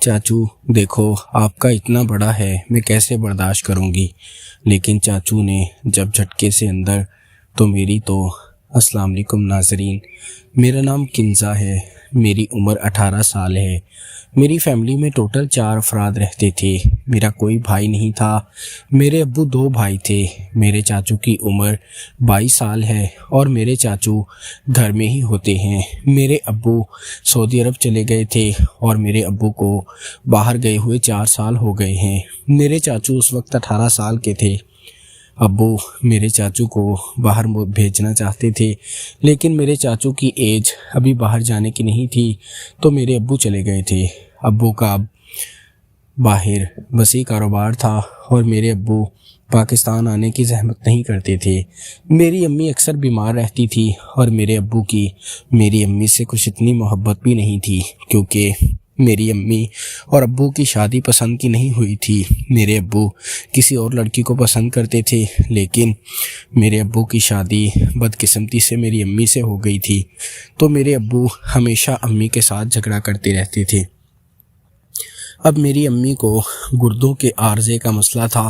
چاچو دیکھو آپ کا اتنا بڑا ہے، میں کیسے برداشت کروں گی؟ لیکن چاچو نے جب جھٹکے سے اندر تو میری تو السلام علیکم ناظرین، میرا نام کنزا ہے، میری عمر 18 سال ہے۔ میری فیملی میں ٹوٹل 4 افراد رہتے تھے۔ میرا کوئی بھائی نہیں تھا۔ میرے ابو 2 بھائی تھے۔ میرے چاچو کی عمر 22 سال ہے اور میرے چاچو گھر میں ہی ہوتے ہیں۔ میرے ابو سعودی عرب چلے گئے تھے اور میرے ابو کو باہر گئے ہوئے 4 سال ہو گئے ہیں۔ میرے چاچو اس وقت 18 سال کے تھے۔ ابو میرے چاچو کو باہر بھیجنا چاہتے تھے، لیکن میرے چاچو کی ایج ابھی باہر جانے کی نہیں تھی، تو میرے ابو چلے گئے تھے۔ ابو کا اب باہر وسیع کاروبار تھا اور میرے ابو پاکستان آنے کی زحمت نہیں کرتے تھے۔ میری امی اکثر بیمار رہتی تھی اور میرے ابو کی میری امی سے کچھ اتنی محبت بھی نہیں تھی، کیونکہ میری امی اور ابو کی شادی پسند کی نہیں ہوئی تھی۔ میرے ابو کسی اور لڑکی کو پسند کرتے تھے، لیکن میرے ابو کی شادی بدقسمتی سے میری امی سے ہو گئی تھی، تو میرے ابو ہمیشہ امی کے ساتھ جھگڑا کرتے رہتے تھے۔ اب میری امی کو گردوں کے عارضے کا مسئلہ تھا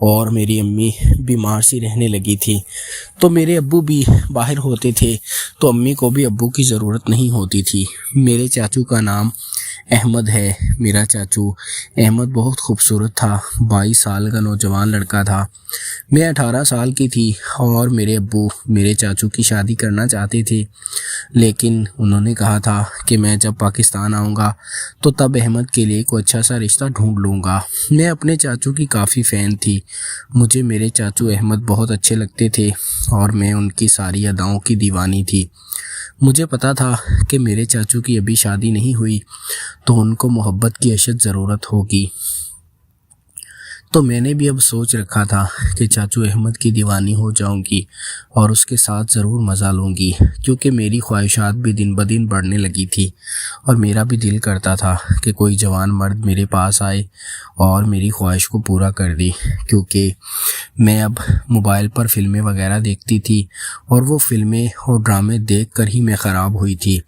اور میری امی بیمار سی رہنے لگی تھی، تو میرے ابو بھی باہر ہوتے تھے، تو امی کو بھی ابو کی ضرورت نہیں ہوتی تھی۔ میرے چاچو کا نام احمد ہے۔ میرا چاچو احمد بہت خوبصورت تھا، 22 سال کا نوجوان لڑکا تھا۔ میں 18 سال کی تھی اور میرے ابو میرے چاچو کی شادی کرنا چاہتے تھے، لیکن انہوں نے کہا تھا کہ میں جب پاکستان آؤں گا تو تب احمد کے لیے کوئی اچھا سا رشتہ ڈھونڈ لوں گا۔ میں اپنے چاچو کی کافی فین تھی۔ مجھے میرے چاچو احمد بہت اچھے لگتے تھے اور میں ان کی ساری اداؤں کی دیوانی تھی۔ مجھے پتا تھا کہ میرے چاچو کی ابھی شادی نہیں ہوئی تو ان کو محبت کی اشد ضرورت ہوگی، تو میں نے بھی اب سوچ رکھا تھا کہ چاچو احمد کی دیوانی ہو جاؤں گی اور اس کے ساتھ ضرور مزہ لوں گی، کیونکہ میری خواہشات بھی دن بدن بڑھنے لگی تھی اور میرا بھی دل کرتا تھا کہ کوئی جوان مرد میرے پاس آئے اور میری خواہش کو پورا کر دے، کیونکہ میں اب موبائل پر فلمیں وغیرہ دیکھتی تھی اور وہ فلمیں اور ڈرامے دیکھ کر ہی میں خراب ہوئی تھی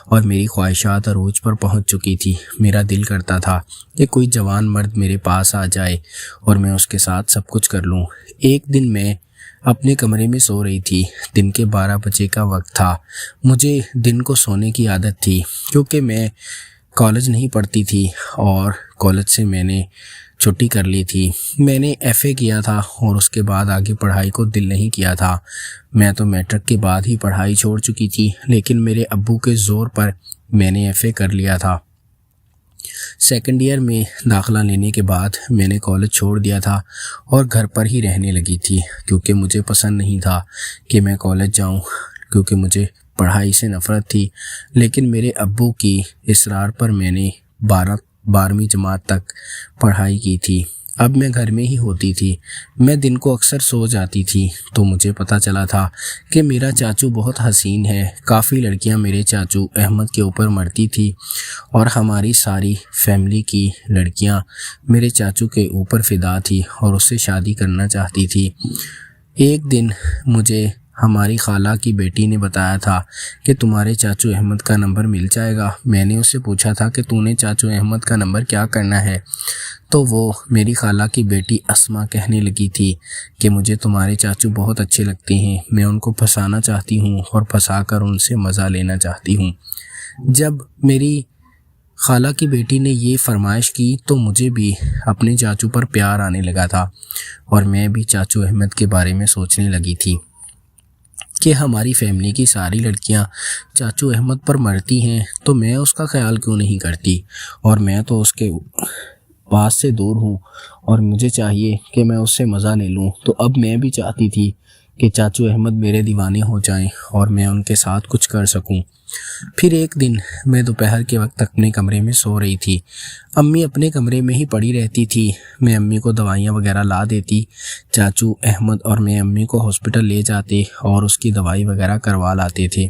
اور میری خواہشات عروج پر پہنچ چکی تھی۔ میرا دل کرتا تھا کہ کوئی جوان مرد میرے پاس آ جائے اور میں اس کے ساتھ سب کچھ کر لوں۔ ایک دن میں اپنے کمرے میں سو رہی تھی۔ دن کے 12 بجے کا وقت تھا۔ مجھے دن کو سونے کی عادت تھی، کیونکہ میں کالج نہیں پڑھتی تھی اور کالج سے میں نے چھٹی کر لی تھی۔ میں نے ایف اے کیا تھا اور اس کے بعد آگے پڑھائی کو دل نہیں کیا تھا۔ میں تو میٹرک کے بعد ہی پڑھائی چھوڑ چکی تھی، لیکن میرے ابو کے زور پر میں نے ایف اے کر لیا تھا۔ سیکنڈ ایئر میں داخلہ لینے کے بعد میں نے کالج چھوڑ دیا تھا اور گھر پر ہی رہنے لگی تھی، کیونکہ مجھے پسند نہیں تھا کہ میں کالج جاؤں، کیونکہ مجھے پڑھائی سے نفرت تھی۔ لیکن میرے ابو کی اصرار پر میں نے 12ویں جماعت تک پڑھائی کی تھی۔ اب میں گھر میں ہی ہوتی تھی۔ میں دن کو اکثر سو جاتی تھی، تو مجھے پتہ چلا تھا کہ میرا چاچو بہت حسین ہے۔ کافی لڑکیاں میرے چاچو احمد کے اوپر مرتی تھی اور ہماری ساری فیملی کی لڑکیاں میرے چاچو کے اوپر فدا تھی اور اس سے شادی کرنا چاہتی تھی۔ ایک دن مجھے ہماری خالہ کی بیٹی نے بتایا تھا کہ تمہارے چاچو احمد کا نمبر مل جائے گا۔ میں نے اس سے پوچھا تھا کہ تو نے چاچو احمد کا نمبر کیا کرنا ہے؟ تو وہ میری خالہ کی بیٹی اسما کہنے لگی تھی کہ مجھے تمہارے چاچو بہت اچھے لگتے ہیں، میں ان کو پھنسانا چاہتی ہوں اور پھنسا کر ان سے مزہ لینا چاہتی ہوں۔ جب میری خالہ کی بیٹی نے یہ فرمائش کی تو مجھے بھی اپنے چاچو پر پیار آنے لگا تھا اور میں بھی چاچو احمد کے بارے میں سوچنے لگی تھی کہ ہماری فیملی کی ساری لڑکیاں چاچو احمد پر مرتی ہیں تو میں اس کا خیال کیوں نہیں کرتی، اور میں تو اس کے پاس سے دور ہوں اور مجھے چاہیے کہ میں اس سے مزہ لے لوں۔ تو اب میں بھی چاہتی تھی کہ چاچو احمد میرے دیوانے ہو جائیں اور میں ان کے ساتھ کچھ کر سکوں۔ پھر ایک دن میں دوپہر کے وقت اپنے کمرے میں سو رہی تھی۔ امی اپنے کمرے میں ہی پڑی رہتی تھی۔ میں امی کو دوائیاں وغیرہ لا دیتی۔ چاچو احمد اور میں امی کو ہاسپٹل لے جاتے اور اس کی دوائی وغیرہ کروا لاتے تھے۔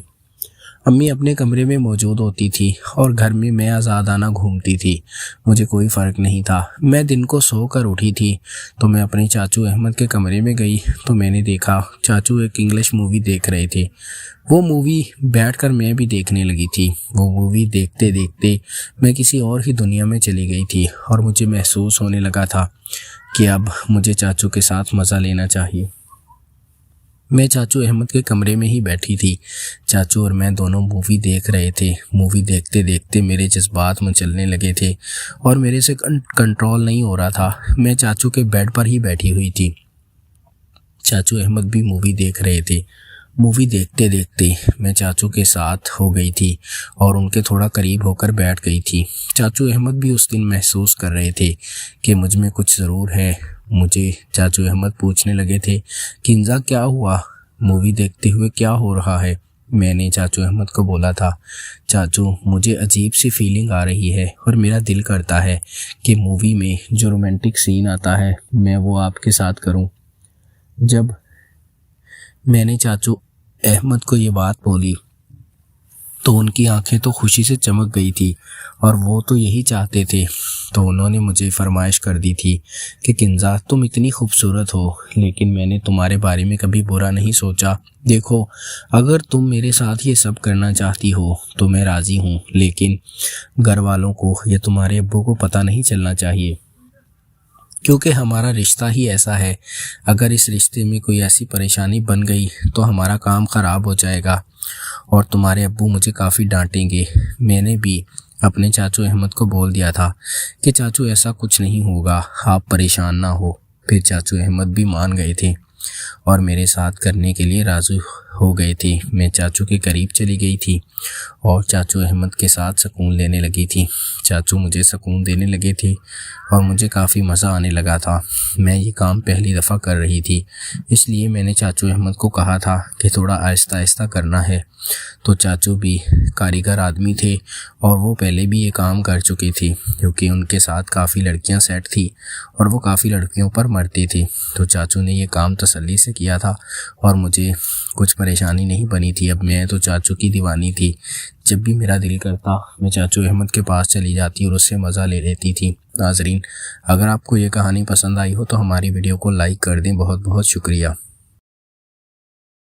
امی اپنے کمرے میں موجود ہوتی تھی اور گھر میں میں آزادانہ گھومتی تھی، مجھے کوئی فرق نہیں تھا۔ میں دن کو سو کر اٹھی تھی تو میں اپنے چاچو احمد کے کمرے میں گئی تو میں نے دیکھا چاچو ایک انگلش مووی دیکھ رہے تھے۔ وہ مووی بیٹھ کر میں بھی دیکھنے لگی تھی۔ وہ مووی دیکھتے دیکھتے میں کسی اور ہی دنیا میں چلی گئی تھی اور مجھے محسوس ہونے لگا تھا کہ اب مجھے چاچو کے ساتھ مزہ لینا چاہیے۔ میں چاچو احمد کے کمرے میں ہی بیٹھی تھی، چاچو اور میں دونوں مووی دیکھ رہے تھے۔ مووی دیکھتے دیکھتے میرے جذبات مچلنے لگے تھے اور میرے سے کنٹرول نہیں ہو رہا تھا۔ میں چاچو کے بیڈ پر ہی بیٹھی ہوئی تھی، چاچو احمد بھی مووی دیکھ رہے تھے۔ مووی دیکھتے دیکھتے میں چاچو کے ساتھ ہو گئی تھی اور ان کے تھوڑا قریب ہو کر بیٹھ گئی تھی۔ چاچو احمد بھی اس دن محسوس کر رہے تھے کہ مجھ میں کچھ ضرور ہے۔ مجھے چاچو احمد پوچھنے لگے تھے، کنزا کیا ہوا؟ مووی دیکھتے ہوئے کیا ہو رہا ہے؟ میں نے چاچو احمد کو بولا تھا، چاچو مجھے عجیب سی فیلنگ آ رہی ہے اور میرا دل کرتا ہے کہ مووی میں جو رومانٹک سین آتا ہے میں وہ آپ کے ساتھ کروں۔ جب میں نے چاچو احمد کو یہ بات بولی تو ان کی آنکھیں تو خوشی سے چمک گئی تھی اور وہ تو یہی چاہتے تھے۔ تو انہوں نے مجھے فرمائش کر دی تھی کہ کنزا تم اتنی خوبصورت ہو، لیکن میں نے تمہارے بارے میں کبھی برا نہیں سوچا۔ دیکھو اگر تم میرے ساتھ یہ سب کرنا چاہتی ہو تو میں راضی ہوں، لیکن گھر والوں کو یا تمہارے ابو کو پتہ نہیں چلنا چاہیے، کیونکہ ہمارا رشتہ ہی ایسا ہے۔ اگر اس رشتے میں کوئی ایسی پریشانی بن گئی تو ہمارا کام خراب ہو جائے گا اور تمہارے ابو مجھے کافی ڈانٹیں گے۔ میں نے بھی اپنے چاچو احمد کو بول دیا تھا کہ چاچو ایسا کچھ نہیں ہوگا، آپ پریشان نہ ہو۔ پھر چاچو احمد بھی مان گئے تھے اور میرے ساتھ کرنے کے لیے راضی ہو گئے تھے۔ میں چاچو کے قریب چلی گئی تھی اور چاچو احمد کے ساتھ سکون لینے لگی تھی۔ چاچو مجھے سکون دینے لگے تھے اور مجھے کافی مزہ آنے لگا تھا۔ میں یہ کام پہلی دفعہ کر رہی تھی، اس لیے میں نے چاچو احمد کو کہا تھا کہ تھوڑا آہستہ آہستہ کرنا ہے۔ تو چاچو بھی کاریگر آدمی تھے اور وہ پہلے بھی یہ کام کر چکی تھی، کیونکہ ان کے ساتھ کافی لڑکیاں سیٹ تھی اور وہ کافی لڑکیوں پر مرتی تھی۔ تو چاچو نے یہ کام تسلی سے کیا تھا اور مجھے کچھ پریشانی نہیں بنی تھی۔ اب میں تو چاچو کی دیوانی تھی، جب بھی میرا دل کرتا میں چاچو احمد کے پاس چلی جاتی اور اس سے مزہ لے لیتی تھی۔ ناظرین، اگر آپ کو یہ کہانی پسند آئی ہو تو ہماری ویڈیو کو لائک کر دیں۔ بہت بہت شکریہ۔